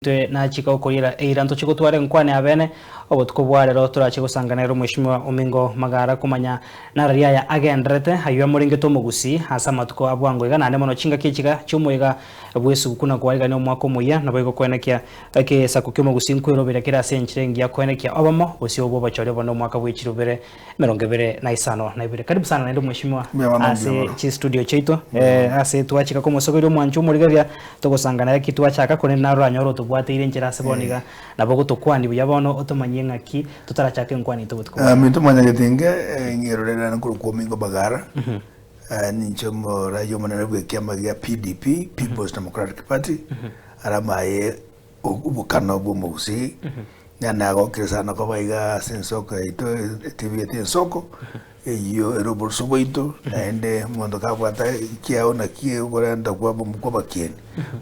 na chika ukorira eiranto chiko tware nkwane abene obotko bwarero turache gusanganira mwishimwa Omingo Magara kumanya nararia ya agendrete haywa muringe to mugusi hasa matuko abwango iga nane mono chinga kichiga cyumuiga bwesu kuna kwariga no mwako muya nabego kwenekia ake sakukyo mugusi nkwirobera kira senchirengi ya kwenekia obamo osi obo bachore bono mwaka bwechirubere 25 na ibere karibu sana ndio mwishimwa ase chi studio cheito ase twachika ko musogero mwanchu muriga tugusanganira kitwachaka kone naranyoro bwatire njira seboniga nabo tukwani buyabono otomanye ngaki tutarachake nkwani tubutko mintu manya getinge ngirorera nkuru ko Omingo Magara ninchomo rayo manana bwekiama ya PDP People's Democratic Party aramaye ubukano bumusi nyanago kirisana ko baiga sensoko ito TV tensoko iyo erobolso boito naende mondo kabwata kiao na kie goranda kwa bumko bakien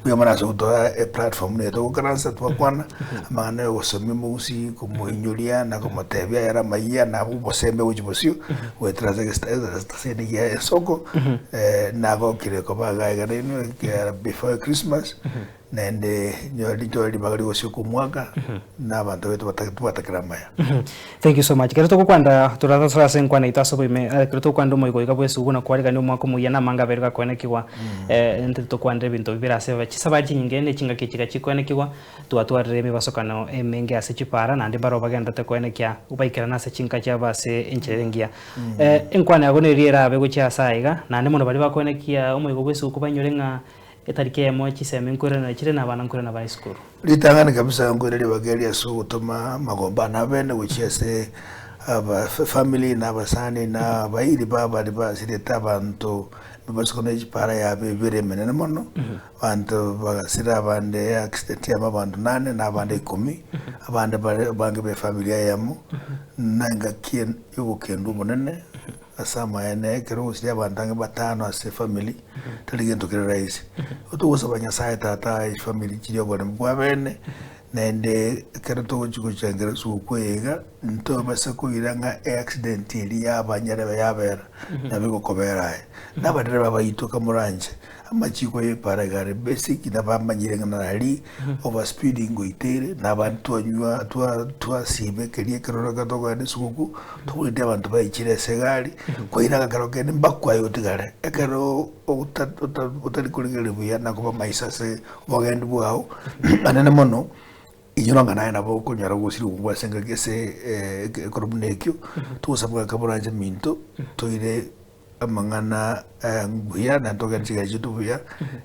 kuyamana so to a platform ne to kanansa to kwana amane osomi musi kumuinyulia na kumotebia yara maiya na bubosembe ujibosio wetraza stasene ya soko nago kire ko baga gareno before Christmas nende nyori bagari wosiko mwaka na bantu wetu batakira maya. Thank you so much. Kero to kwanda turatha senkwana itaso bime kero to kwanda moyo goiga bwesu guna kwariga ni mwako muyana manga berga kwenekiwa ente to kwanda bintu birase bachisabaji nyingene chinga kichiga chikwenekiwa tuatwarire mibasokano emenge ase chipara nandi baro bagenda te kwenekia ubaikira nase chinka cha base encherengia enkwana yagone riera abego cha saiga nandi mono bari bakwenekia omoyo bwesu kubanyorenga etarike ya mochi sema nkore na chire na bana nkore na bali school litangana kabisa nkore bageli so gutuma magomba na bene guchese aba family na basani na bairi baba libasire tabantu babasikona para ya bebere menene mono bantu bagasira bande accident ya bantu 8 na bande 10 abande bange be familia yamu nanga kien yubukendo munene asama ene kero usya bantange batano ase family taligento kire rais otugosa banyasaya tata family chiriyo bone bwabene nende kero to chukuchangera sukwega nto basako iranga accident iri yabanyare yabera nabiko kobera nabadere babayitoka muranje amachiko ye paragare basic na bamanyire nganari over speeding goitere nabantu anywa twa sibe keriye kerora gatoga ne suku twinde abantu bayichire segari koira garoke ne mbakwa yotigare ekero utari kuringere buya nakuba maisase bogende bwao anene mono inyonga naye nabo kunyara gusiri ubwa senga gese korobnekyo tusabwa kaburanje minto toire amangana nguya na toga chiga jitu buya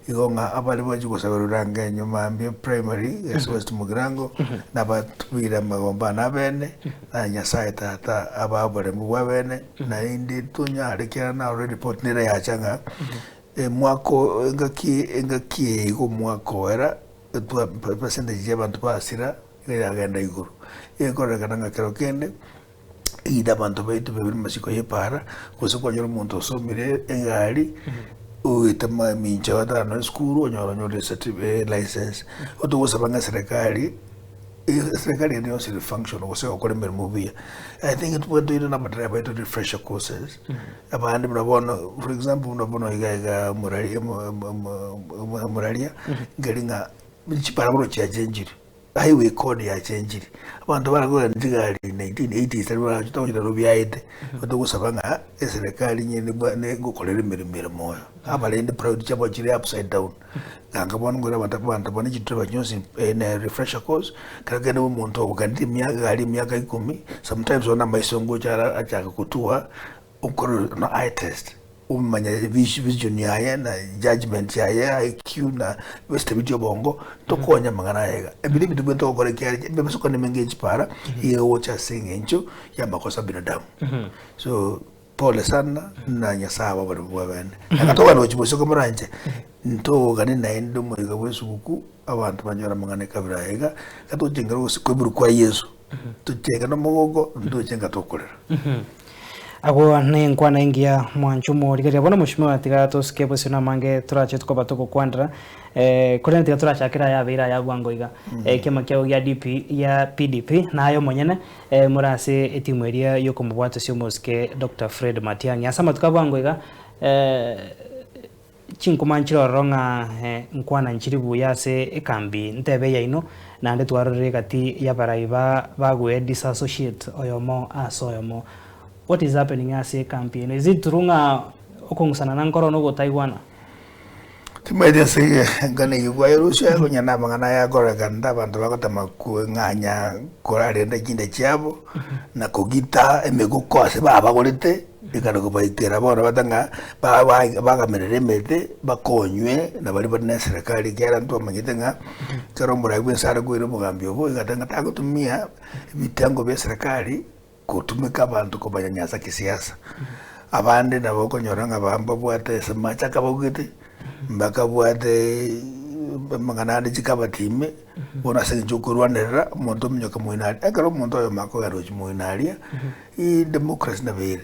igonga abali baji kusaberuranga nyuma ambi primary West Mugirango na batubira magomba na bene na nyasaye tata ababore mu bene na indi tunya arekera na report nera ya changa mwako engaki go mwako era tu percentage ya bantu basira ira agenda iguru ekora kananga kero kende ida bantu baitu bebiri masiko yepara kusoko nyoro muntu somire engari uitama mincha wata no skuru nyoro certificate license otugosa banga serikali ndio siri function kusoko kole mermovia. I think it would do na madraba to refresher courses abandi mnabona for example mnabona iga muralia garinga chipara bro cha chenjiri highway code ya chenjiri abantu baragoya ndigari 1980s ari tutawira rubyayite batugusabanga eserikali nyene ne gukorera imirimo moyo abalende proud chabo chiri upside down nganga bona ngora abantu bane chitwa nyonsi na refresher course kagene umuntu ogandi myaka 10 sometimes ona maisongo chara achaka kutua ukoro no eye test umanya vision yaye na judgment yaye IQ na stability bongo tokonya mangana yega ebili bitu bento okore kyari bebesuko ne mengeji para iye wocha singencho ya makosa binadamu so pole sana na nyasawa bari bwabene akatoka no chibosoko muranje nto gani na endo muriga wesuku abantu banyora mangana kabira yega katujengera usikweburu kwa Yesu tutega no mugogo ndojenga tokorera abo nenkwana ingia mwanchumo rigari abona mushimwa tiga toske posina mange turache tukoba toko kwandra kole tiga turacha kira ya beira ya bwango iga kema kyo ya DP ya PDP nayo monyene murase etimweria yoko mubwato sio moske Dr. Fred Matiang'i asama tukabwango iga chinkumanchiro ronga nkwana nchiribu yase ekambi ntebe yaino nande twarore kati yabaraiba bagwe disassociate oyomo asoyomo. What is happening as a campaign? Is it runga okungusana na nkoro no go Taiwan? Timede se ngane yuwa Russia ko nyana mangana ya gora ganda bantu bakotama ku nganya korare ndakinde cyabo na kugita emeguko ase baba gorete bikana ko bayitera bona batanga bagamerere mete bakonywe na bari bane serikali kera ntwa magitenga karombora gwensara gwire mugambi obo gatanga tagotumia bitengo bya serikali kutumika abantu ko banyanyasa kisiasa abande nabo konyoranga bamba bwate semacha kabogete mbaka bwate mangana chikabatime bona senjukurwanera muntu mnyoka muinali akaro muntu oyo mako yaro muinalia I democracy na vile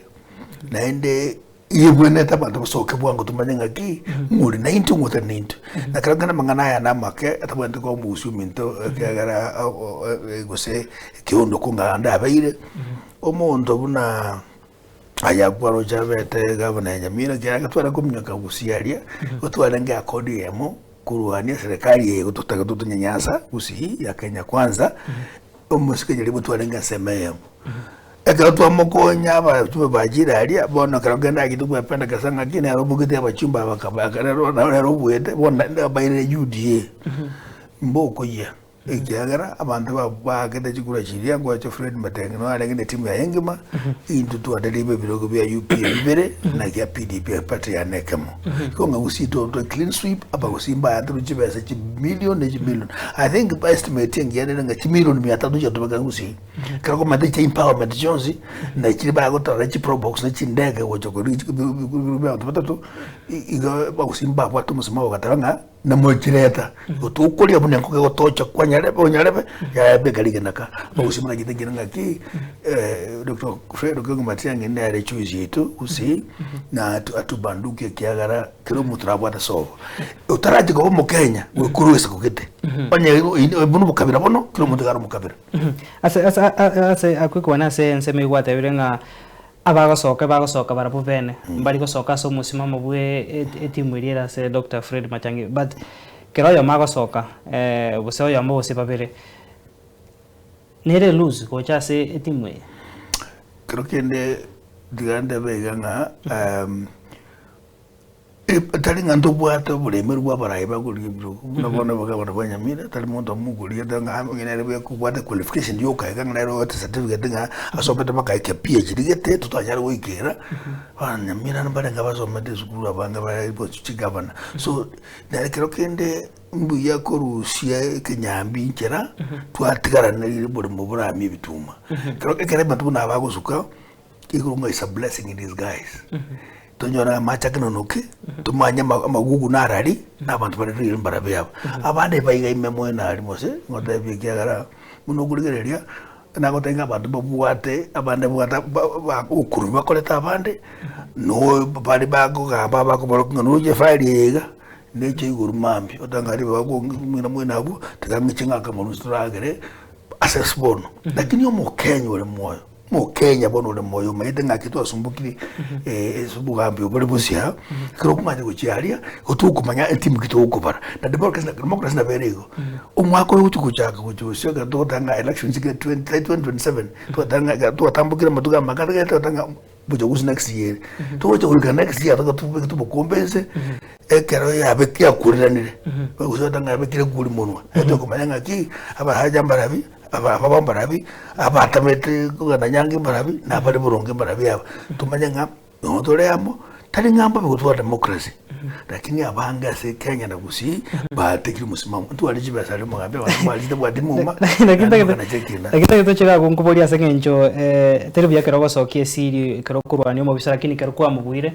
naende yebwene tabantu soke bwangu tumanyanga ki muri 90 ngota 90 nakarangana mangana ya namake atabantu ko musu minto kagara gose kiondo kunga abaire omuntu buna aya bwaro javete gavana Nyamira kira twara kumnyoka gusiaria utwara nga kodi yemo kuruhania serikali ye kutotaka tutunyanyasa gusi ya Kenya kwanza omusike jaribu twara nga semeye eka twamokonya aba bajira ali bona karagenda kitu kwapenda kasanga kine arobugite abachumba bakabaka rero bwete bona ndabaire UDA mboko ye ekyagara abantu bagende chikura chiria ngo cyo Fred Matiang'i no arengene timu ya Engima into to adalibe birogo bya UP bibere na ya PDP party ya nekemo ko ngusito to clean sweep aba gusimba ya tru chibesa chi million I think by estimating ya nga chi million 300 ya tubaga ngusi kako mate cha empowerment jonzi na chi ba go tara chi pro box na chi ndege wo choko ri bya batatu iga ba gusimba kwa tumusima wa katanga na mojireta utukulia bune ko gotocha kwanyarebe onyarebe ya begalige naka bagusima gitegira ngaki Dr. Fred Matiang'i ndare choose yetu usi na atubanduke kiagara kiro mutrabwata so utaraje ko mu Kenya wekuruwese kugete banye bunu bukabira bono kiro mutugara mukabira ase akwikwana se nseme gwata birenga abagosoka barabu bene bari gosoka so musimamo bwe etimu iriera se Dr. Fred Matiang'i but kero yo magosoka bose yo mbo se babere nere lose ko cha se etimu creo que digande veganga tali ngando bwata bulemeru bwabaraiba kulibyo nabona bagabana banyamira tali muntu amuguriye danga ngenere bwe kubwata qualification yo kaiga ngero certificate nga asopeta bakaike PhD gete tutanyara wikera banyamira nabale ngabazomete zukuru abanga bari bo chigabana so nare creo que mbuya ko Rusia kenyambi nkera twatigara nari buri mu burami bituma creo que kere bantu nabagusuka ikurunga is a blessing in disguise tonyora macha kanonoke tumanya magugu narari nabantu bari mbarabe yabo abande bayiga imemo nari mose ngote byagara munogurigereria nagotenga abantu babuate abande bwata ukuru bakoleta abande no bari bagugamba bakuboroka nuje file yega neche iguru mambi otangari bago mwina mwina abo tagamichinga kama nustragere assess bono lakini yo Mukenya ore moyo Mukenya bono ore moyo maite ngakitwa sumbukiri subugambi obere busia kero kumanya kuchiaria otukumanya etimu kitokubara na democracy na berego umwako uchukuchaka kuchusyo gatotanga elections 2027 twatambukira matuga makata twatanga bujoguzi next year tuwacha next year tubukombense ekero yabekia kuriranire bagusotanga yabekire kuri munwa kumanya ngaki abahaja mbarabi ababambarabi abatamete kugana nyange mbarabi na bari buronge mbarabi aba tumanya nga nodoreyamo tali ngamba bigutwa democracy lakini abanga se Kenya na gusi batekiri musimamo ntwali jibasale mugambe bamalize bwadi muma nakita tochira kunkubolia sengencho telebu yake rogosokie siri kero kurwani mo bisara kini kero kwa mubwire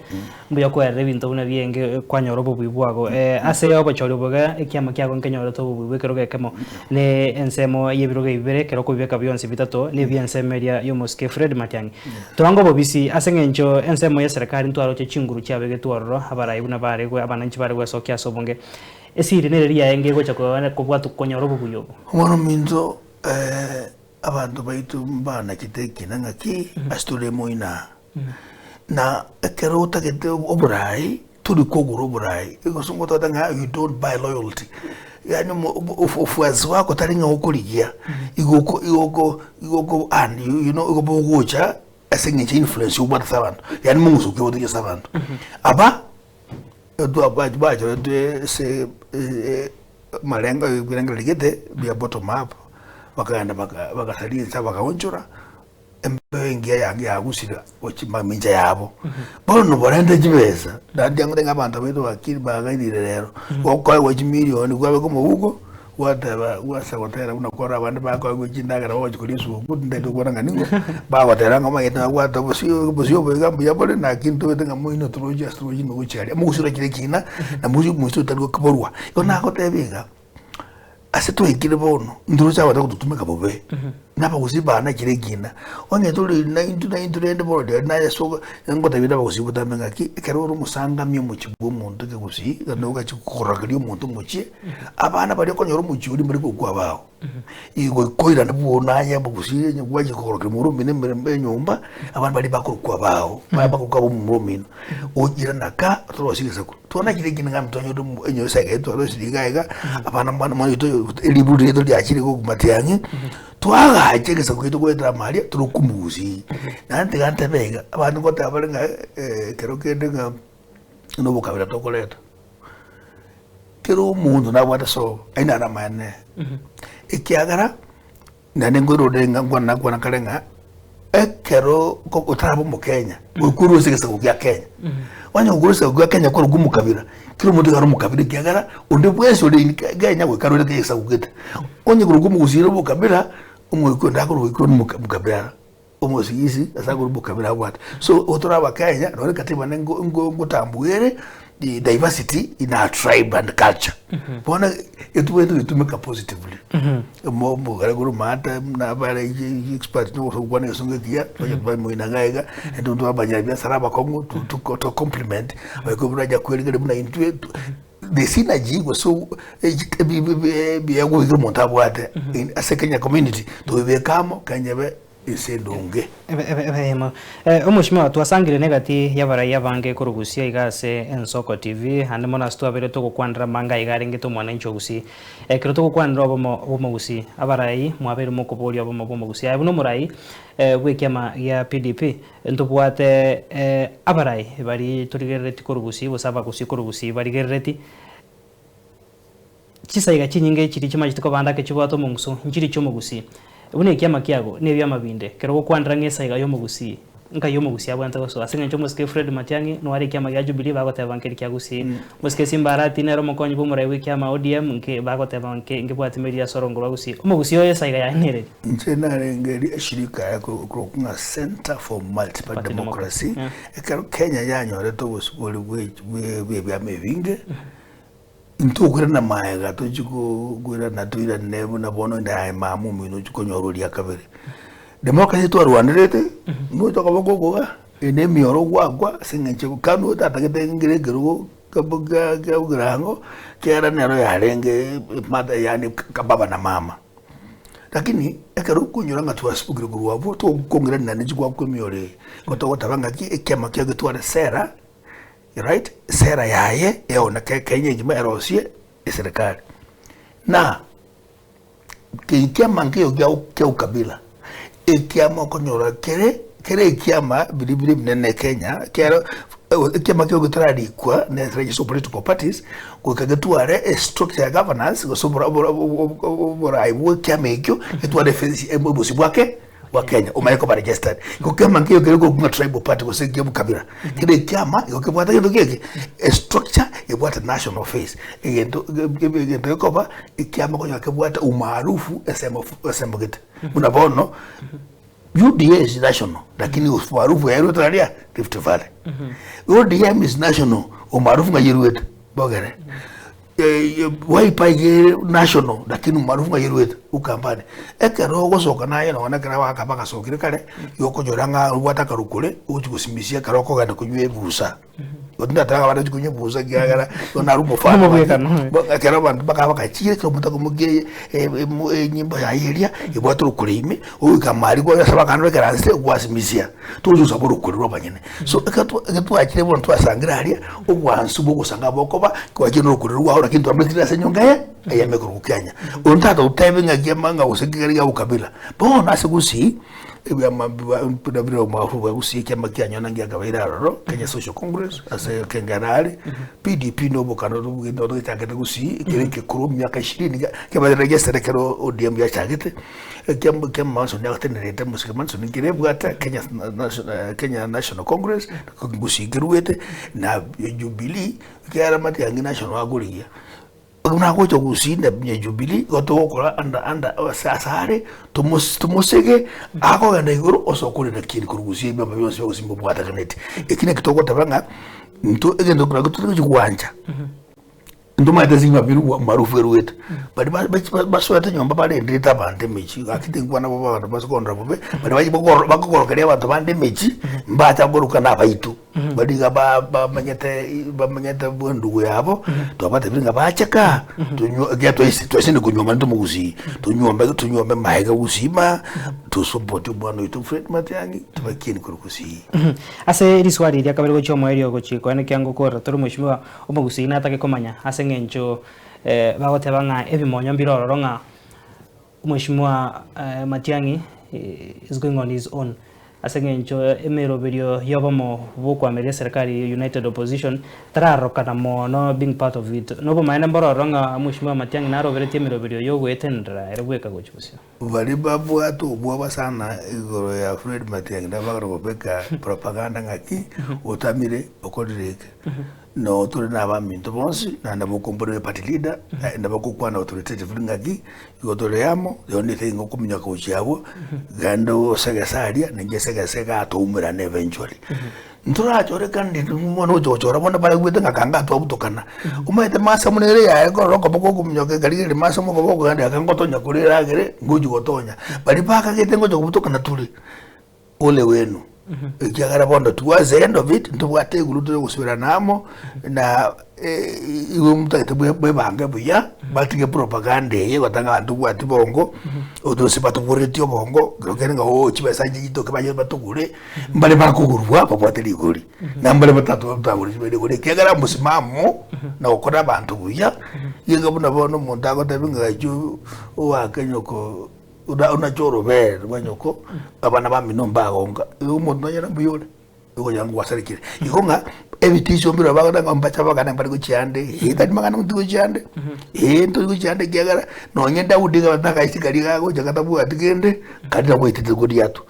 mbuya kwa rebinto una bienge kwa nyorobo bwibwago ase yobo choriboga ekiama kyako Kenya roto bwibwe kero gekemo ne ensemo yebiroge ibere kero kubeka byonse bitato ne byensemeria yo Moske Fred Matiang'i tuango bobisi asengencho ensemo ya serikali ntwaro chinguru cyabege tuwarro abarayi na bare gwe abananchi bare gwe sokya sobonge esiri nereri yaenge gwe chako kubwatu konyorobo buyobo mwana minzo abantu baitu mbana kiteki nangaki astule moina na kero utakete oburayi tuli koguru burai ikosungo tanga you don't buy loyalty yani ufuazi wako taringa ukoligia igoko and you know igoko gocha asengenje influence ubata sabantu yani mungu ukiwodige sabantu aba do abaje de se malengo birenga ligete bia bottom up bakaenda bakasalia saba kaonchura embengia yange yagusira ochimaminja yabo bono borende jibeza ndandiango ngabantu beto bakiri bagairire rero okwa wachimilioni kwabe komo huko wataba wasakotera unakora abantu bakwa kwicindagara wachikulisa ukuthi ndikubona nganingo bakwatera ngoma yeta kwata bosio bwegambu yabole na kintu betenga moino troje astrology no kuchali mugusira kile kina na musu tari kuborwa yona akotebega aseto ikile bono nduruza wata kutumeka bobe napa kusibana kile kina onye tuli 99 bode na yeso ngota bida bakusibuta menga ki keroro musanga mye mu kibu muntu ke kusi no chikukorakali umuntu muchi abana bali konyoro muchi uri muri kugwa bawo igo koira ndabona nya bakusi nyagwaje korakali mu rumbi ne nyumba abana bali bakugwa bawo bakugwa mu rumino ogira naka trosigisa tuona kile kina ngamtonyo enyo sege to rosidigaiga abana mwana mwana eliburu edo lyakiri ko kumatiyange twaga ajegesa kwito kweta mali turukumuzi nante gante bega abantu kota balenga kero kende nga no bukabira tokoleta kero mundu nabwata so aina na mane ikiagara nane ngoro denga ngwana kalenga ekero ko utarabo mu Kenya ukuru sigesa ku Kenya wanya ugurisa ku Kenya ko rugumu kabira kiro mutu garu mu kabira kiagara unde bweso de Kenya ko karo de sigesa ku geta onye rugumu gusira mu kabira umwiko ndakuru wiko mu kabira umusigisi asaguru mu kabira bwata so otoraba Kenya no katiba ngo tambuere the diversity in our tribe and culture bona etuwetu itumeka positively mo garaguru mata na bare expert no so bwana songe kia kwa moina gaiga ndo abanyabya saraba kongo to compliment ko buraja kwelingere muna into the synergy was so be yago go montabwate in a second community to be kamo kanyabe isendonge ebehemo umushima twasangire negati yabara yabange kurugusia igase ensoko TV hande mona stu abere to kwandra manga igaringe to mwana incho gusi kiro to kwandra bomo gusi abarai mwabere mukoboli bomo gusi abuno murai wekema ya PDP ntubwate abarai bari turigereti kurugusi bosaba gusi kurugusi bari gereti chisaiga chinyinge chiri chimajitiko bandake chibwato munguso njiri cyo mugusi ubune kiama kiago ne byamabinde kero kwandra ngesa iga yo mugusi nka yo mugusi abanta so asenga cyo muske Fred Matiangi no ari kiama ya Jubilee bagota bankeri kiagusi muske Simbarati ne romo konyi bomura we kiama ODM nke bagota banke nge bwati media sorongoro gusi mugusi yo yesa iga ya nere nchena rengeri shirika yako kuna Center for Multiple Democracy kero Kenya yanyo reto busukoli we byamevinge ntugura na maega to chiko gura na tuira nebu na bono nda mamu mino chiko nyoroli yakabere democracy to rwanderete no to kabogoga ene mioro gwagwa singenche kanu tata ketengere gerugo kaboga grango kera nero yarenge mata yani kababa na mama lakini ekero kunyuranga twasipugire gurwabo to kongera nane chiko kwemiore koto gotabanga ki ekema kyo getwara sera right sera yaye eona Kenya ngima erosie serikali na kiama ngio gya ukabila ikiama konyora kere ikiama bilibili mnene Kenya kero ikiama kyo gutradi kwa na register political parties ko kagatware a structure governance go sobora ibu kiama ikyo etwa defense embusi bwake wa Kenya umayeko ba registered ko kama ngio kero ko tribal party ko sekiyo kabila kile kiama ko kebwata kendo keke a structure ebwata national face egento ko ba ikiama ko kebwata umaarufu esemo gete unabono UDA is national lakini umaarufu ya Eritrea Rift Valley UDM is national umaarufu ngajiruet bogere Wiper ye national lakini marufunga yirwete ukambane ekero gosoka naye nona kera wakabaka sokire kare yoko joranga wataka rukule ujugusimisia karoko ganda kunywe busa odinda tanga bana kunywe busa gyagara yona rumo fa kera bantu baka chire kero mutako mugiye nyimbo ya yeria ibwatu rukule ime ukamari go yasaba kanwe kera se gwasimisia tuju saburu kuliro banyene so ekatu akire bontu asangira haria ugwansu bugusanga bokoba kwagino rukulirwa lakini tuambetira senyongaye ayamekuru Kenya untata utaivinga gemanga usikigaria ukabila bona asigusi ebya mafu usi kema Kenya nangia kabaira roro Kenya Social Congress ase kengarali PDP no bokano rugendo rutagete gusi kireke kuru myaka 20 kema register kero ODM ya chagete kema manso nyatenere musika manso ngire bwata Kenya National Congress gusi giruwete na Jubilee kera mati yangi national aguria una gocho gusinde bye Jubilee gotokora anda asare tumusege ako ganda iguru osokuri na kiri kurugusie baba byose bagusimba bwata kanete ekine kitoko tabanga nto egendo kura gutuko kwanja nduma itazinga biru marufu ruwete bali baswata nyomba bali ndita bande mechi akitingwa na baba basokondra bobe bali bakokorokeria abantu bande mechi mbata boruka na baitu bali bamanyete bundu yabo tobate binga bachaka tunyo geto isi twesinde kunyoma ndumugusi tunyombe mahega gusima to support bwana itu Fred Matiang'i tubakini kurukusi ase riswari ya kabiri gocho mwerio gochiko ene kyango kora toro mushimwa umugusi na atake komanya ase ngencho bagote banga ebimonyo mbiroro nga mushimwa Matiang'i is going on his own ase ngencho emeroberio yobomo bukwameria serikali United Opposition tararokana mono being part of it no bo maana mbororo nga mushimwa Matiang'i na roberetie emeroberio yogwetendra erweka gochusio bali babu atu bwa sana igoro ya Fred Matiang'i ndabagara gobeka propaganda ngaki utamire okodireke no tuli na baminto bonsi na ndabokombore party leader ndabokukwa na authoritative ngaki igotore yamo the only thing okuminya ko cyabo gando segasaria nje segasega atumira ne eventually ntura chore kandi mumono jochora bona bala gwete ngakanga to butokana umaite masa munere ya ego roko boko kumnyoke galigere masa moko boko gandi akangotonya kulira gere nguju gotonya bali paka gete ngojo butokana tuli ole wenu Kiagara bondo towards the end of it ntubwate guluto gusubira namo na iwe mutagete bwe banga buya batige propaganda ye batanga bantu bwati bongo odose batuburetio bongo grokene ngo chibesa gito kebaye batugure mbale barakugurwa babwate liguri na mbale batatu batagure bede gure kiagara musimamo na okora bantu buya yega buna bono mundago tabinga ju wa kenyoko una choro ver banyoko abana baminomba gonga umuntu nyana buyole uko yangu wasarikire ikonga ebitisho mbira bagana ngampacha bagana bari kucyande hitani magana mutu kucyande ento kucyande gyagara nonyenda udiga bataka isigari gago jakatabu atigende kadira mwitite kodi yatu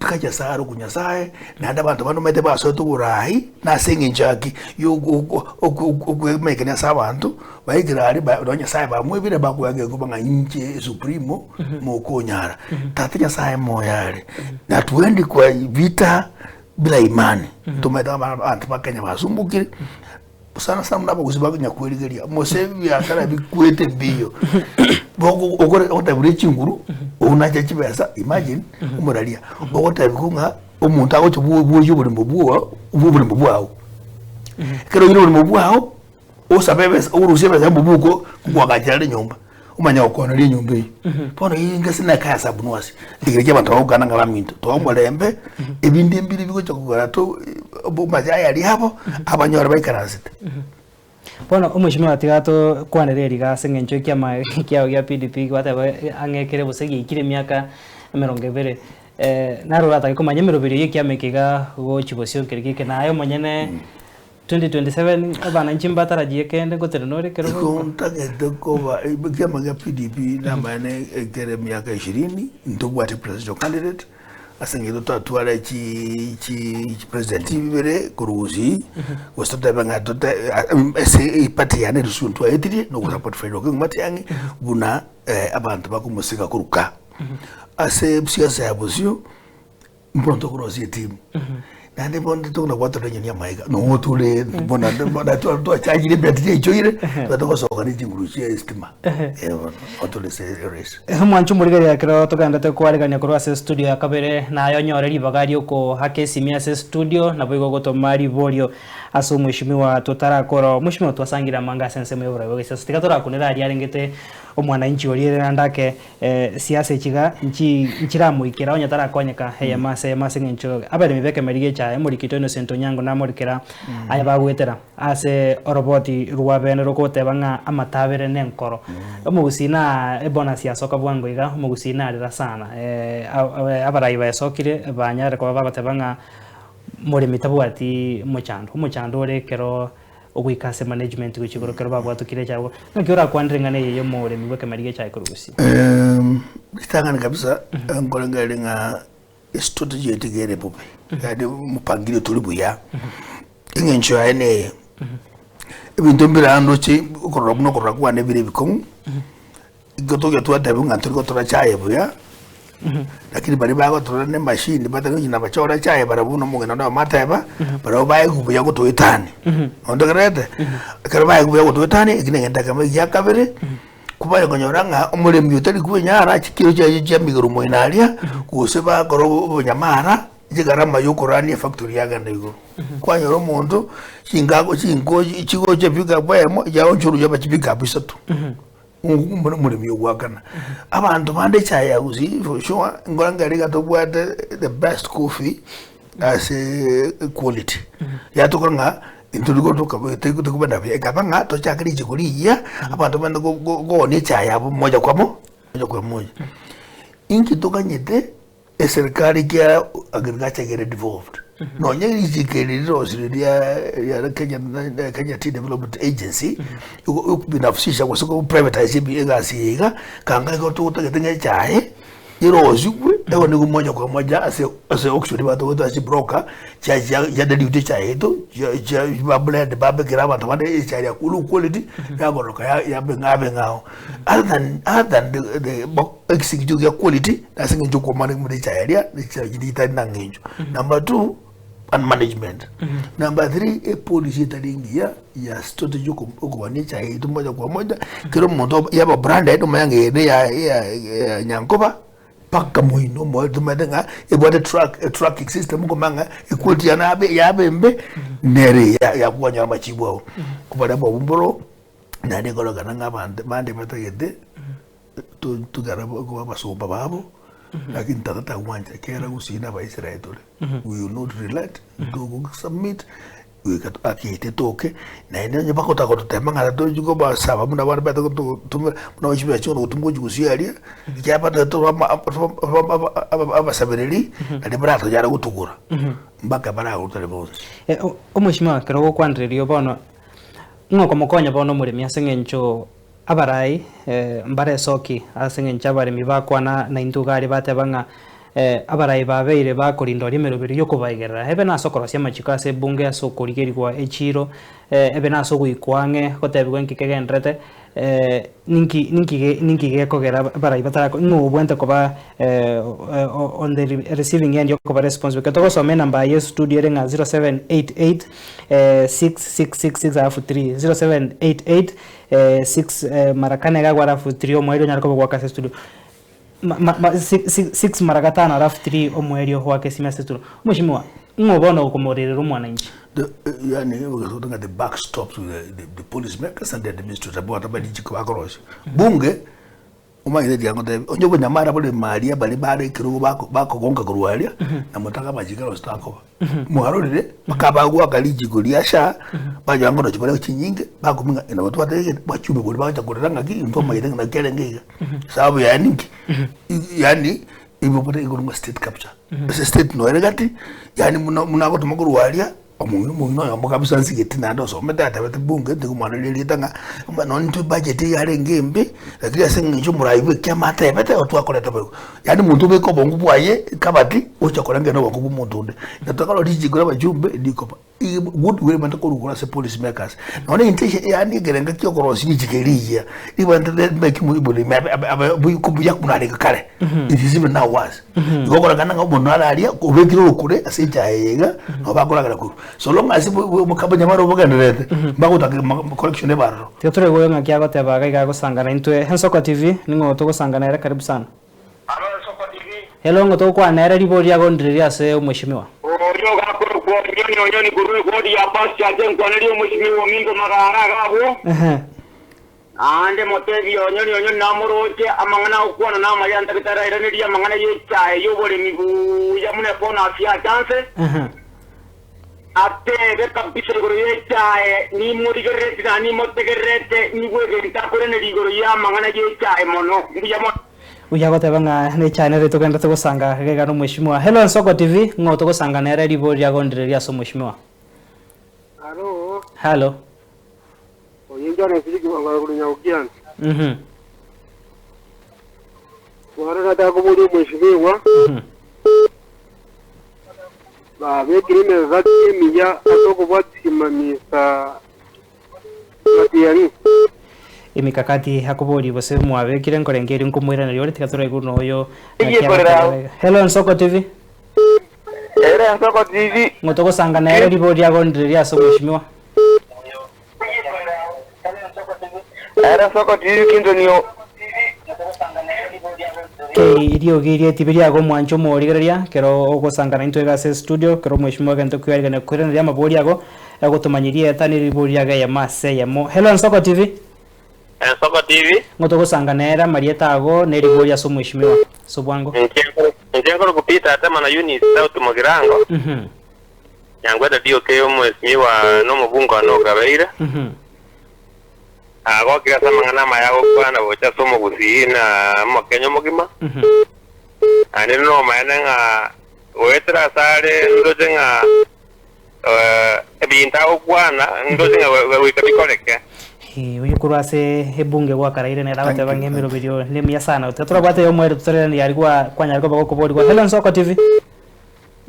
tikaja saro kunyasaye nanda bantu bano mete baso tugurahi na singi njaki mekenya sabantu baigirari badonya saye bamwebire bakuyage kubanga inche supremo mukonyara tatenya saye moyare na tuendi kwa vita bila imani tumeta abantu bakenya basumbukire sana sana nabo kuzibagunya kweligeria mosevi akara bikwete biyo boko okore otabure chinguru unacha chibesa imagine umuralia okota bikunga umuntu ago chubuyo buri mbubuo kero yiro buri mbubuo osabebes urusebesa mbubuko kwagajale nyumba umanya ukona ri nyumba iyi pona yinga sina kaya sabunwasi ndigirije abantu bagana ngabaminto twamulembe ebindi mbiri biko cyakugara to bombaje yari habo abanyora bayikarazite Bueno, umushimwa tigato kwanereri ga sengencho kyao ya PDP kwata angekere busegi ikire myaka 20 naro ata komanya 20 yekyamekega go chibosyo kiriki nayo monyene 2027 abana nchimba tarajie kende goterenore kero kontagete koba byamaga PDP namane ekere myaka 20 ndobwate presidential candidate asengero tatwara chi president bibere kuruzi wasota banga tota ese party yane rusuntu ayitiri no support Fred Matiang'i buna abantu bakumusika kuruka ase siasa ya bosio mpronto kurozi team nande bonde to na wato renye ya maiga no tule bona to charge battery ichoire to soka ni tingurushia estima wato le series mwanchu murigari yakiro tugandate kwarigania kurwa se studio ya kabere na yo nyoreri bagari uko hake simia se studio na boigo gotomari borio aso mwishimiwa tutarakoro mwishimiwa twasangira manga sense mwe bora sasa tikatora kunira ari arengete omwana inchi orire ndake siasa ichiga nchira muikira onya tarakonyeka heye mase ngencho abere mibeke merige cha emurikito Innocent Onyango na murikira aya bagwetera ase oroboti ruwabene rokote banga amatabere nenkoro omugusina ebona siasa kabwango iga omugusina arira sana abarayi bayasokire banyare kwa bagote banga muri mitabu ati muchando rekero ogwikase management gwikigoro kero bagwatukire cyabo nkiora kwandringane yeyo more mibeke marige cyai kurugusi bitangana kabisa ngolenga strategy etigere pope yade mupangire tuli buya ingencho ene ibintu mbirando chi ukorobuno korakwa ne bire bikomu igotoge twadabe nganturi gotora cyaye buya lakini bari bago turane machine batanga nyina bachora cyaye barabuno mungena ndo mateba baro baye kubuya gotoitani ondogerete kare baye kubuya gotoitani ikinengenda kama yakabere kubaye konyoranga umuremyi utari kunyara kikiro cya migoro moinalia kuseba goro nyamara jigarama yokorani factory yaganda yugo kwanyoro muntu kingago ikigo cyo biga bayemo yawo cyuru yabakibiga bisatu umuremyi ugwakana abantu bande cyaya uzi for sure ngoranga to bwate the best coffee as a quality yatokonga inturugo tukabete kubanda yakabanga to chakari chikuliya abantu bande go ne cyaya moja kwa moja inki tokanyete serikali kia agriculture get devolved no nyeri zikeli rosiri ya Kenya Tea Development Agency binafsisha kwa sababu privatize bigasiga kanga ko tutegetenga chae irozi ewo ni kumoja kwa moja ase auction bato ase broker ya deputy chae to ya blend babe kiraba tamade chae ya kulu quality ya goroka ya bengabe ngao other than the executive ya quality nasinga njoko mane mu chae ya ni chae dita nangenjo. Number 2 and management. Number 3 a policy talingia ya strategy kwa chae itu moja kwa moja kiro moto ya brand ya mayange ya Nyankoba paka muino mo tumadenga ebode tracking system ngomanga equality ya bembe nere ya kwanya machibwo kubada bomboro nane kologana ngabande bande batagede tu garabo ko basomba babo lakini tata wanja kera usina ba Israel we will not relate to submit we got akite toke na ene bakota ko temanga to jugo ba saba muna bana bata ko tumwe muna wachibe chono tumgo jugusia ali kyapata to abasabereri ali brato jara gutukura mbaka bara utale bonse omushima kero kwandiriyo bono ngoko mokonya bono muri miasengencho abarai mbare soki asengencha bare mibakwana na indugari batebanga abarai babeire bakorinda rimero biri yokubaigera ebe nasokoro cia machika se bunge asokorigirwa echiro ebe nasogwikwange gotebigwe nkikegendrete ninki gekogera abarai batarako ngubwente koba on the receiving end yokuba responsible katogo some number yes studio renga 0788 6666 0788 6 marakane gagwa rafu 3 omwero nyarako kwa kase studio 6 maragatana rafu 3 omwerio wake simase studio mushimwa ngobona ukomorerera umwana inchi yani ugasotonga the backstops with the police makers and the administrator bota bali chikwakorosha bunge umaire diangote onyobo nyamara bole maria bali bare kirugo bako gonga kurwalia na mutaka majikaro stako muharorire bakabagwa kaliji kuliasha bajango no chibale chinyinge bakuminga ina watu batege bachume bole bacha kuranga ki ndo maire na kelenge sababu yani ibo bote igurunga state capture state no eregati yani munako tumakurwalia omuntu yamukabisa nsigeti ndo so meta bete bunge ndikumana lelitanga non to budget yale ngembe lakini asengicho murayiwe kyamata bete otwakoleta bwe yani muntu beko bongu bwaye kabati ochakola ngeno bongu bumuntu nde nataka lijigura bajumbe ndikopa good way manta ko se police makers none intention yani gerenga kyokorosi nijikeliya ibante make mu ibuli kubuya kunale kale it is even now was ngokora kana ngomuntu alalia ubekiro kure aseja yega obakora kala ku so long as mukabanya maro boganderete mbakutaka collection ebaro tetore goyo ngakia goteba gaiga gusangana intwe Ensoko TV ningo to gusangana era karibu sana alo Ensoko TV hello ngoto kwa nera ribori yagondiria se umheshimiwa orio gakoro kwa nyoni guru godi ya basi aje ngwaneli umheshimiwa mingo magara gabo ande motevi nyoni namoroje amangana ukwana na mayanda bitara ireneria amangana yechae yobole migu yamune pona afya chance atebe kabisa guru yechae ni murigerete na ni motegerete ni wege ntakore ne rigoro ya amangana yechae mono ngiyamo uyagoteba nga ne channel to kenda to gusanga gega no mheshimiwa hello Ensoko TV ngo to gusanga nera ribori yagondiria so mheshimiwa hello oyinjana siji ngalo kunya ukian wara nata ko bodi mheshimiwa ba bekirime zati mija atoko bwatimamisa matiani imikakati hakubori bose mwabekire nkorengeri nkumwira na yore tikatura iguno oyo hello Ensoko TV era Ensoko TV ngoto gusanga nera ribori yagondiria so mheshimiwa era Ensoko TV kindonio irio girie tibiria go mwancho morigereria kero ogusangana into gase studio kero mheshimiwa gento kwirigana kwireneria mabori yago yagutumanyiria etani ribori yaga ya mase yamo hello Ensoko TV Ensoko TV ngoto gusangana era marieta ago ne ribori yaso mheshimiwa so bwango ntiengoro kupita atema na unit south mugirango yangweda dio keyo mheshimiwa no mubungo no gabeira ago kira samangana mayago kwana bocha somo gusina makenyo mugima ane no mayenga wetra sare ndojenga ebinta okwana ndojenga wikabikoleke uyu kurase hebunge gwa karaire ne rawate bangemero video lemya sana utatura bate yo mwere tutere ni yarigwa kwanya ariko bako bodi kwa hello Ensoko TV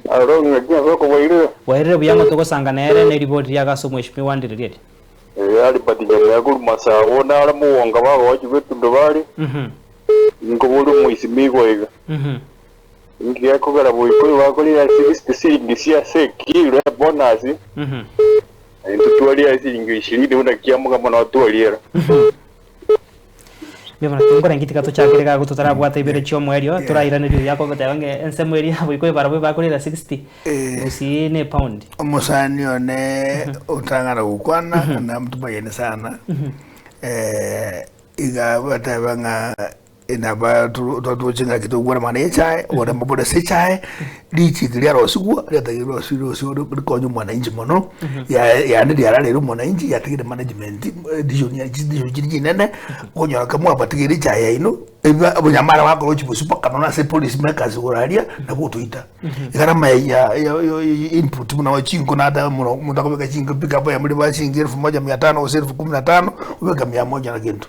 aro ngajia bako waire buyango to gusanga nere ne ribodi yaga so mheshimiwa ndirire yali patigera ku masabo nara muwonga babo wajibetu ndobali ngo bulu muisimigo ega ngiye kugara boyiko bakolira 60 ngisia sekiro bonus tutuali asiringi 20 unakiamuka mwana watualiera bimana tungora ngitika to chakirega gututara bwata ibere chyo mwerio turairaniro yako gotabange ense mweri boyiko barabo bakolira 60 usi ne pound omusani one utangana gukwana na mtu bayene sana iga batabanga inaba tuchinga kitu gwana mana yechae ora maboda sechae lichi kiliya rosigwa yatagiro siro konyo mwana inji mono ya ndi yara lero mwana inji yatigire management division ya division nene konyo kamwa batigire chae ino eba abanyamara bako chibusupa kanona se police makers oralia na kutuita ikarama ya input muna wachingo na hata munda kubeka chingo pick up ya muri bachingira 1500 au 1015 ubeka 100 na kintu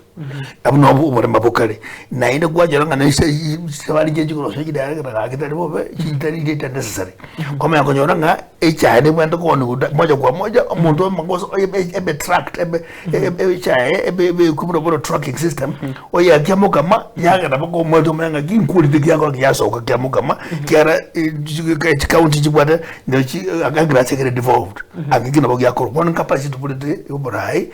abuno ubore mabokare na inde gwajara ngana sabali jeje ko soji dare ka kitari bobe chintari data necessary kama yako nyora nga echae bwenda ko moja kwa moja umuntu mangoso ebe tracked ebe chae ebe kuburo tracking system oya kyamo kama yaga na bako mweto manga kinkuli dikyako kyasoka kyamo kama kyara county chibwata ndochi agagra sekere devolved akikina bako yakoro one capacity bulete yoborai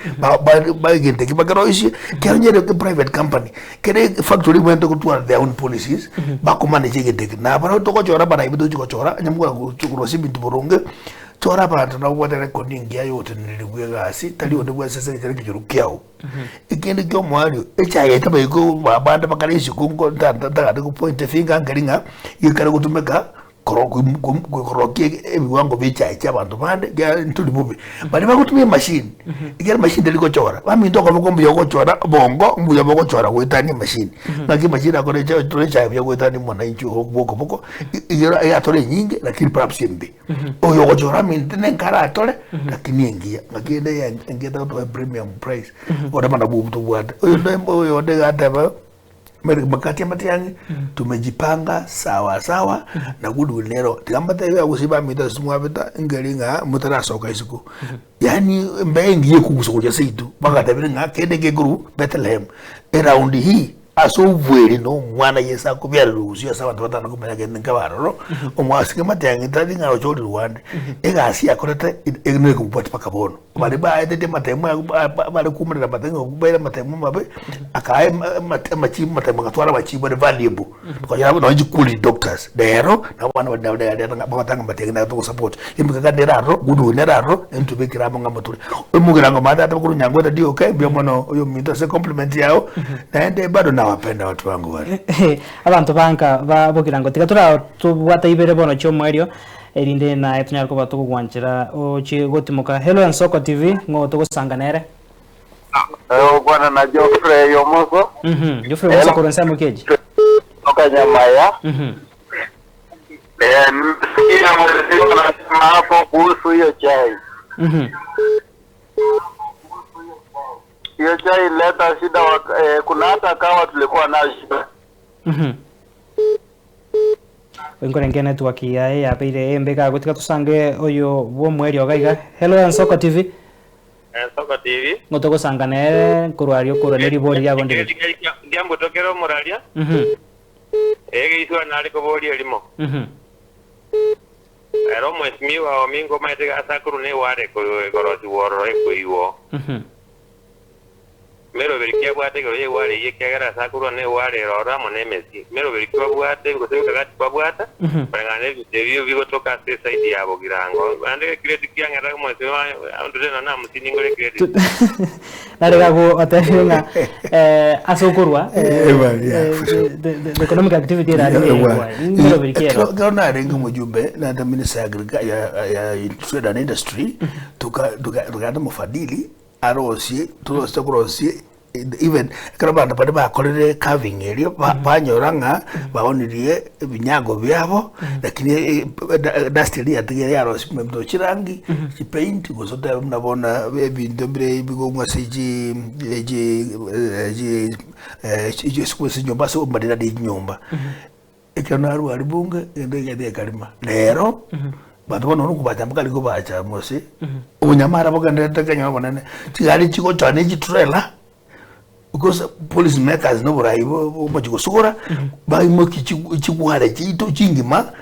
ba gente kibagaro ishi kyanyere private company kere factory went to their own policies bako manage gente na bara to ko chora bara ibido ko chora nyamugura ku sibi tuboronge chora bara na wata recording ya yote nilikuwa gasi tali onde bwa sasa kile kirukiao ikindi kyo mwali echaye taba iko babanda bakarishi kungo ndanda ku point finger ngaringa yikara kutumeka korokie ebiwango bicha abantu bande ntuli bubi bali bakutumia machine igera machine deliko chora bami ndoko mukombe yoko chora bongo mbuya boko chora kwetani machine ngaki machine akore tole cha bya kwetani mwana inchu boko igera atole nyinge lakini perhaps mbi oyo yoko chora mintene nkara atole lakini ingia ngaki ende ngeta to premium price ora bana bubu to bwata oyo ndo gataba makati ya matiangi tumejipanga sawa na gudu lero tikambata ya kusiba mita sumwa beta ngalinga mutara soka isiku yani mbengi yekukusokuja seitu bakata biringa kende geguru Bethlehem around hii aso vweri no mwana yesa kubyara ruzi asa bantu batana kumenya kende nkabaro omwasike matiangi tadinga ocholi Rwanda egasi akoreta egne kupoti pakabono bali ba ede matemu bali kumira matengo kubaira matemu mabe akaye matemu katwara bachibo de valuable kwa yabo no jikuli doctors dero na wana wadada batanga matenge na to support imbika neraro gudu neraro into bekira mo ngamaturi umugira ngo mata atakuru nyango da dio okay byo mono uyo minto se compliment yao naende bado nawapenda watu wangu wale abantu banka babukira ngo tikatura tubwata ibere bono cyo mwerio erinde na etunyarko batuko gwanchira o chigotimoka Hello and Soko TV ngo tugosanganere bwana na Geoffrey Yomoso Geoffrey Yomoso koronsa mukeji okanyamaya nisikia mwelekeo na hapo kuhusu hiyo chai hiyo chai leta shida kuna hata kawa tulikuwa na shida Wenkorengene tuwakia ya peire embeka gutika tusange oyo bo mweri ogaiga Hello and Soko TV Soko TV ngotoko sangane kurwario koroneri bori ya gonde ndiambo tokero moralia ege iswa nali ko bori elimo ero mwesmiwa omingo maite asakuru ne ware ko goroti woro eko iwo mero berikia bwate ko ye ware ye kagara asakuru ne ware rora monemesi mero berikia bwate ko sebe kagati bwata pangane devio bigo toka se side yabo girango ande credit kyanga mo se andre na mutini ngore credit narega go atahenga asokurwa the economic activity era mero berikia gona renga mujumbe na the minister ya trade and industry tuka mufadili arosi tulosta kurosi even karabanda pade bakorere carving area banyoranga baonirie binyago byabo lakini dastili yatige yarosi memdo chirangi chi paint gozoda mnabona ebintu mbere bigomwa siji sikusi nyumba so madira di nyumba ekanaru alibunga ende kalima lero bantu bono kubatambuka liko bacha mose unyamara boganda kanya bonane tigari chiko tane chitrela because police makers no buraibo bachigosura baimo kichigware chito chingima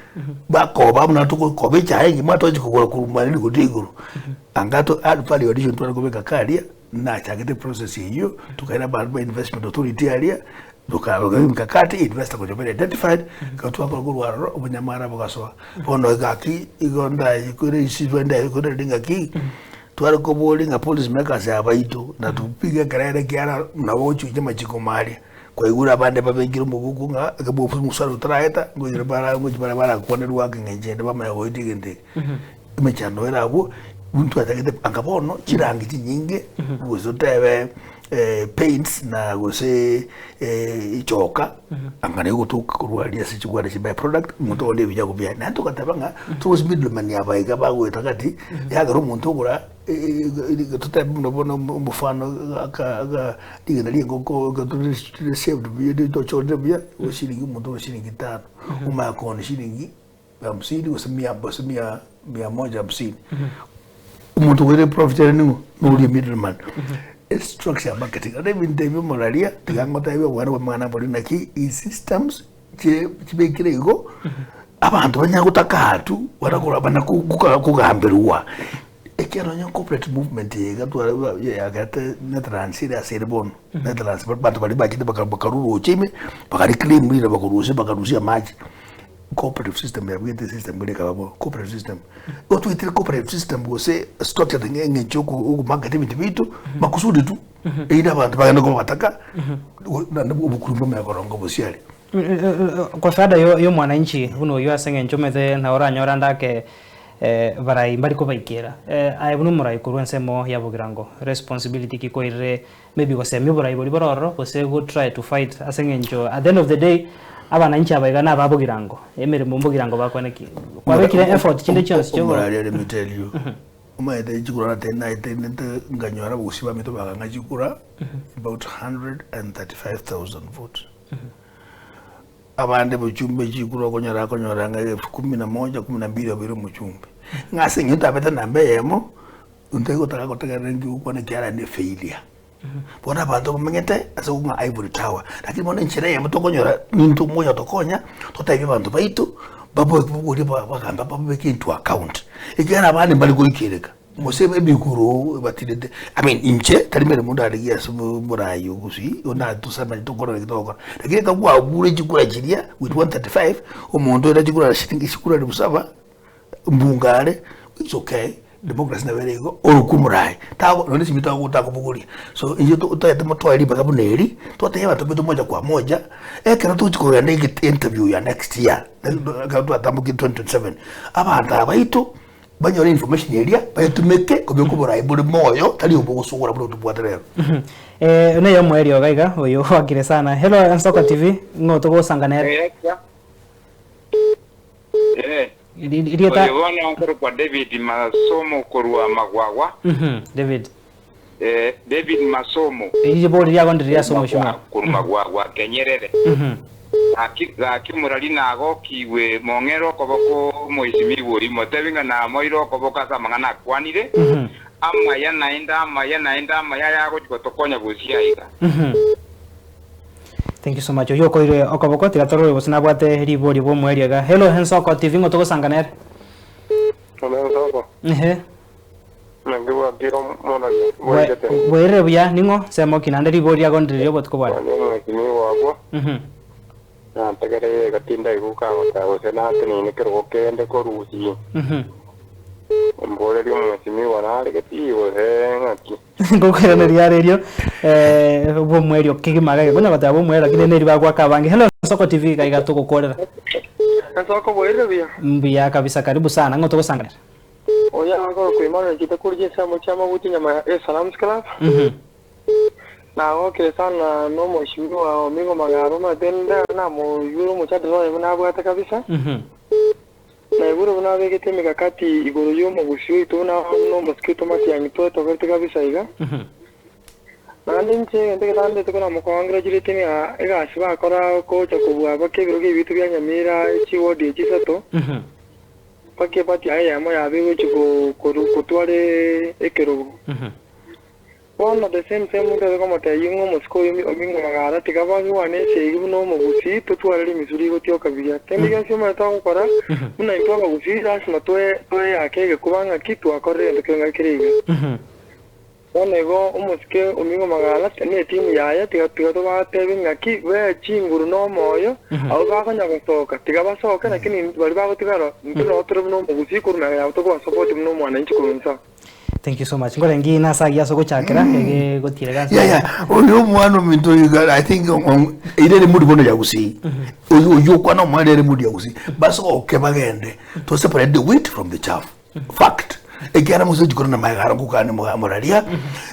bakoba mna to kobe chaye mato chikogora kurumani kudiguru angato add value addition to kubeka kalia na chagete process hiyo tukaenda Barba Investment Authority area mikakati investor ko jobere identified ka tu akora gurwaro ubunyamara bugasoa bono gaki igonda ikore isivenda ikore dinga ki twari ko bolinga police makers abaito na tupiga karere kiara na wochu nyama chikomali kwa igura bande babengira mubugu nga gabofu musaro traeta ngoyira bara kone ruwake ngejende bamaya goitigende imechano era abo muntu atagete angabono chirangi nyinge guzotebe paints na gose ichoka angane gutuka kurwalia sichugwara chi by product muntu onde bijya kubya nanto katabanga tuzi middleman yabayiga bagweta kati yagaro muntu gura tutebe nobona mufano aka digena lingo ko saved biye to chode biya oshiringi muntu oshiringi 5 umakona shiringi 50 usimia bosimia 150 umuntu were profit ningo no middleman structure marketing and even the moralia tigangota ibe wana mwana bolina ki systems chibekirego abantu banyagutaka warakora bana kugambirwa ekero nya corporate movement yegatwa yagate Netherlands ira serbon Netherlands bantu bali bakite bakaruru chime bakari claim lira bakarusia maji cooperative system ya bwete system bele kababo cooperative system otu itire cooperative system gose structure ngenge choko uku marketing bitu makusudi tu ina abantu bagana ko bataka na ubukurumba ya korongo bosiali kwa fada yo mwananchi uno yo asenge nchomete na ora nyora ndake barai mbari ko baikera ai bunu murai ko nsemo ya bugirango responsibility ki ko ire maybe ko semi burai boli bororo ko se go try to fight asenge ncho at the end of the day abana nchi abaigana babugirango emere mumbugirango bakwaneki kwa bekire effort chinde chance cyo let me tell you umaite chikura na tena nganyora busiba mito baganga chikura about 135,000 votes abande buchumbe chikura konyora nga 11 12 abiro muchumbe ngase nyuta beta nambe yemo untego taka rengi ukone kyara ne failure bona bantu bamengete asokunga Ivory Tower lakini bona nchire yemo tokonyora nintu moya tokonya totaibe bantu baitu babo kuburi bagamba babeke into account igana abandi bali kuyikereka musebe bikuru batirede I mean inche tarimere mundu arigiya suburayo gusi ona tusama tokora kitoko lakini kakwa bure chikura chiria with 135 umuntu era chikura shitingi chikura libusaba mbungale it's okay democracy na verego orukumurai tawo none simita kutaka buguri so inje utayete motwali bakabuneri twateye bato moja kwa moja ekera tuchikora ndege interview ya next year ngatu atambuki 2027 abantu abaito banyore information area bayitumeke kubyokuburai buri moyo tali ubugusugura buri tubwaterero ne yo mweri ogaiga oyo wakire sana hello Ansoko TV ngoto go sangana Irieta wana kwa David Masomo korwa magwagwa David David Masomo ije bodi ya gondiri ya somo shuma korwa magwagwa kenyerere akimurali nago kiwe mongero koboko moisimi bori motevinga na moiro koboka samangana kwanire ama ya naenda yago chikotokonya busia ika Thank you so much. Yo koire okoboko tigatoro bosina bwate ribori bo mweriaga. Hello Ansoko TV ngoto gosanganera. Hello Ansoko. Nangiwa biro mona. Were buya ningo semo kinande ribori ya gondiri botko bwana. Ni wabo. Na tagare gatinda iguka ngota osena tini ne kero kende ko rusi. Mbole rio mwesimi wanale gati ngati. Ngokera ne radio bo mwerio kigimaga bona bata bo mwera kinene riba kwa kabange. Hello Ansoko TV kaiga to kokorera. Ansoko boire bia. Mbia kabisa karibu sana ngoto gosanganera. Oya ngo kuimana kitakurije samo chama buti nyama Salam Club. Na okay sana no mheshimiwa Omingo Magaro matenda na mo yuro muchadelo na bwata kabisa. Na iguru buna begete mikakati iguru yo mu bushiyo itona no mosquito mati yanito to verte kabisa iga. Na ndinche ndeke tande to na mo congratulate ni ega asiba akora ko cha kubwa bakebiro ge bitu bya nyamira chiwodi chisato. Pake pati aya mo ya bewe chiko kutware ekero. One of the same muda como te yungo Moscow Omingo Magara tikabagi wane se no mo busi tutware misuri go tio kabia. Temiga sima tawo para una ipoga busi ras matoe akege kubanga kitu akore ndokenga kirega. One go Moske Omingo Magara ni timu yaya tigato ba tebe ngaki we chinguru no moyo au ba kanya gotoka tigaba soka lakini bali ba gotigaro ndo otro no busi kurna ya to go support no mwana nchi kurunsa. Thank you so much. Ngore ngi nasagia soko chakira ege gotirega. Yeah. Oyo mwana minto I think ile muri bono yagusi. Oyo kwa no mwana ile muri yagusi. Baso okebagende. To separate the wheat from the chaff. Fact. Ekiara muzo jikoro na magara kukane moralia.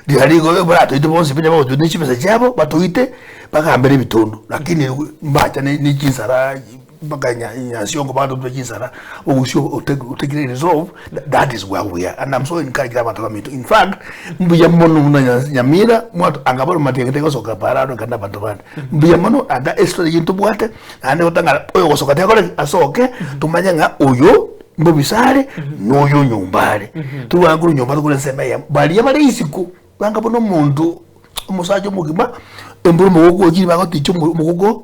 Dihari go barato ite bonse penya bo nichi pesa jabo batuite bakambere bitondo. Lakini mbacha ni jinsara baganya yasiongo bado tujinsara ogusho utekire resolve. That is where we are, and I'm so encouraged about it. In fact, mbuya mono na nyamira mwatu angabaro matengete ko soka parado kanda bantu bande mbuya mono aga extra yintu bwate ane otanga oyo gosoka tekole asoke tumanya nga oyo mbobisare noyo nyumbare tuwanguru nyumba tukule semeya bali yabali isiku banga bono muntu umusaje mugima emburu mugogo kiri banga ticho mugogo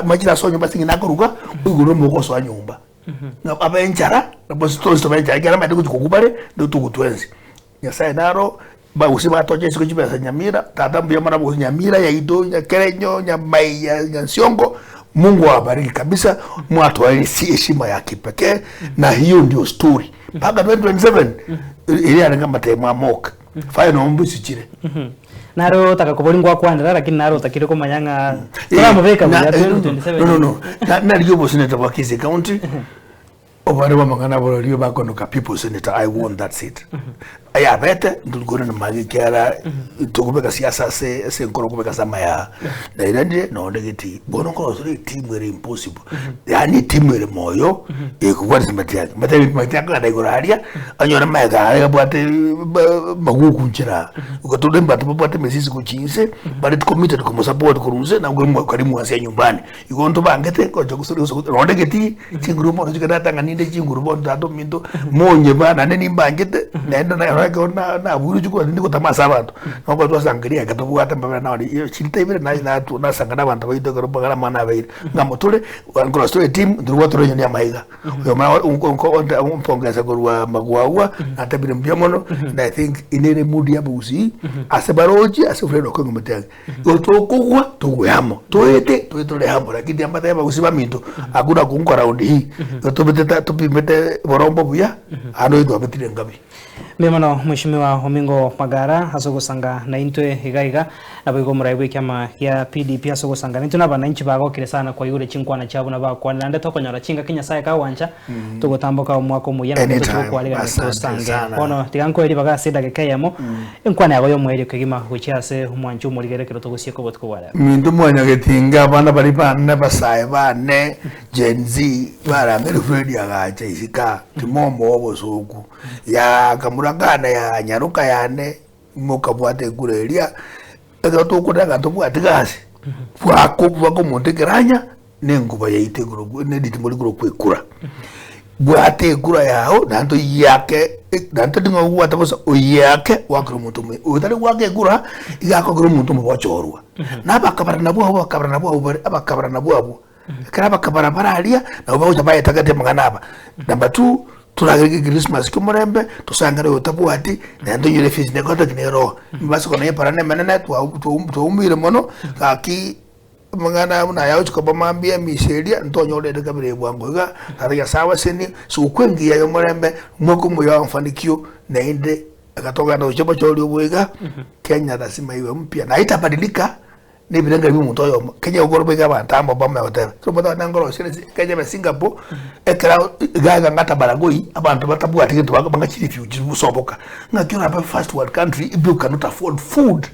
majira sonyo basingi nakoruka uguru mugogo so nyumba abenchara bosito benchara gara made kukubale ndutugutwenzi nyasaye naro ba usiba toje siko chibesa nyamira tata mbia mara bo nyamira ya ido ya kerenyo ya mai ya siongo. Mungu awabariki kabisa, mwatwali si heshima ya kipekee na hiyo ndio story. Paka 2027 ile anaga matema moka. Faya no mbusi chire. naro takakubolingwa kwandira lakini naro takire ko manyanga turamubeka mu 2027 no na liyo bo senator wa Kisii County obare wa mangana bolo liyo ba kono ka people senator I want that seat aya bete ndugora na magi kera tukubeka siasa se nkoro kubeka sama ya na irande no ndegeti bono ko so team very impossible yani team very moyo ekuwa simbatia matia ka dai goraria anyora maga aga bwate maguku nchira ukatode mbatu bwate mesisi kuchinse but it committed ko support kurunze na ngwe karimu asia nyumbani igonto bangete ko jokusuri so ndegeti chinguru mo jikada tanga ninde chinguru bo ndato mindo monye bana neni mbangete nenda na buru juko ndiko tamasa abantu noko twasangiria gatobuata mbaba nawe chintebere na tuna sangana abantu baito ko bagara mana baire ngamotule ngoro story team ndurwa tore nya maiga yo ma umpongeza gorwa magwawa atabire mbyamono and I think inere mudi yabuzi asebaroji asefredo ko ngomete otokugwa tuguyamo toete tole hambo lakini ambata yabuzi baminto akuna kunko round hii tobeteta tupimete borombo buya ano ito abetire ngabi Memano Mheshimiwa Omingo Magara asogosanga na intwe igaiga na bigo muraibu kyama ya PDP asogosanga nintu na bananchi bagokire sana kwa yule chinkwana chabo na bakwa nande tokonyora chinga kinya saye ka wanja tugotamboka umwako muyana ndo kwa liga tostange ono tiganko eri baga sida gekayamo enkwana yago yo mweri kigima gucyase umwanchu murigerekero togosie ko botko wala mindu mwanya getinga bana bari bana basaye bane Gen Z bara ngere fredi agacha isika timomo obosuku ya kamurangana ya nyaruka yane moka bwate gureria egato kudaga to bwate gasi bwako montekeranya nenguba yaite guru ne ditimoli guru kwekura bwate kura yao nanto yake nanto dingo bwata bosa oyake wakuru mutume utali wake kura igako guru mutume bwachorwa nabakabara nabo abakabara nabo abo karaba kabara baralia na ubaje baye tagate manganaba number 2 turagirige Christmas kumurembe tusangare utabuati na ndo yule fizi ne kota kinero mbasi kona yeparane manene tuumire mono kaki mangana na yawo chikoba mambia miseria ntonyo de kabire bwango ga ariya sawa seni su kwengi ya murembe mwoko muyo mfanikio na inde akatoka na uchobo choli ubwega Kenya lazima iwe mpya na itabadilika ni bilenga bimu mtoyo Kenya ugorobe ga bantambo bama hotel so bata nangoro sire Kenya ba Singapore ekra gaga ngata baragoi abantu batabu atikintu banga chiri future busoboka ngakira ba first world country if you cannot afford food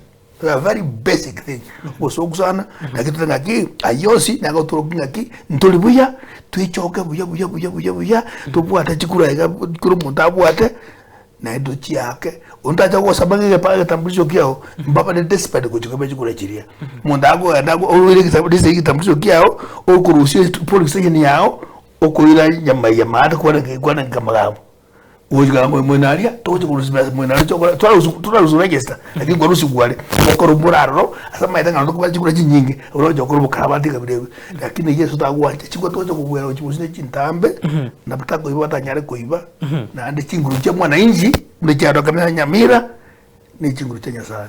a very basic thing bosogusana nakitu ngaki ayosi nagotoro ngaki ntolibuya twichoke buya tubwata chikura ga kuru muntabu ate na edochi yake untacha kwa sabange pale tambulisho kiao mbaba de desperate kuchukua chukula chiria mundago ndago owire kisabudise kitambulisho kiao okuruhusiwa police station yao okuira nyama ya mata kwa ngamagabo ujiga mwenaria toje kuruhusiwa mwenaria twaruhusiwa register lakini kwa ruhusiwa gwale okorumuraro asama itanga ndo kuba chukula chinyingi uroje okorubukara batika bidewe lakini Yesu tagwa chikwa toje kugwera chibusine chintambe na butako ibata nyare koiba na ande chinguru cha mwana inji mlekyado kamera Nyamira ni chinguru cha Nyasaye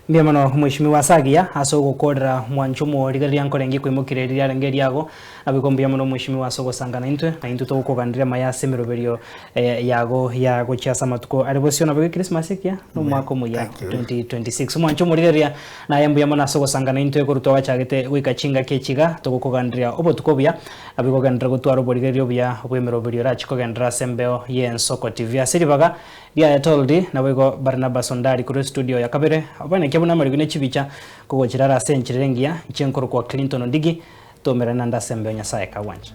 Mbia mano Mheshimiwa Sagia asogo kodra mwanchumo ligari yanko rengi kwimukire ria rengeri yago abikombia mano Mheshimiwa asogo sangana intwe na intu to kugandira maya semiroberio yago chiasa matuko aribosio na bwe Christmas kia no mwako muya 2026 mwanchumo ligari na yambia mano asogo sangana intwe ko rutowa chagete wika chinga kechiga to kugandira obotukobia abikogandira gutwaro boligerio bya obwemeroberio rachiko gandira sembeo yensoko TV asiribaga dia toldi na wego Barnabas Ondari ku studio ya kabere abane kyabona mari gune chibicha kugo chirara senchirengia chenkoro kwa Clinton Ndigi to merana ndasembe Nyasaye kawanja